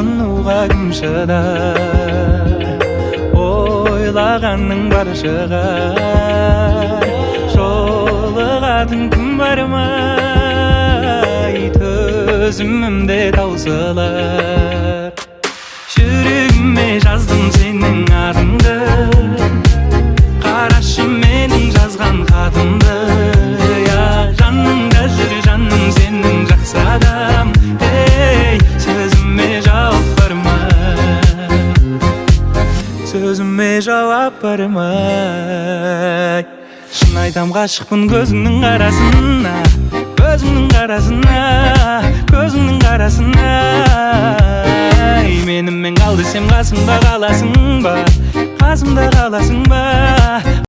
сағынуға кім шыдар, ойлағанның бары шығар. Жолығатын күн бар ма, төзімімде таусылар. Жүрегіме жаздым сенің атыңды, қарашы менің жазған хатымды. Жаныңда жүр жаным сенің жақсы адам. Сөзіме жауап бар ма, сөзіме жауап бар ма? Шын айтам ғашықпын көзіңнің қарасына, көзіңнің қарасына, көзіңнің қарасына. Менімен қал десем қасымда қаласың ба, қасымда қаласың ба?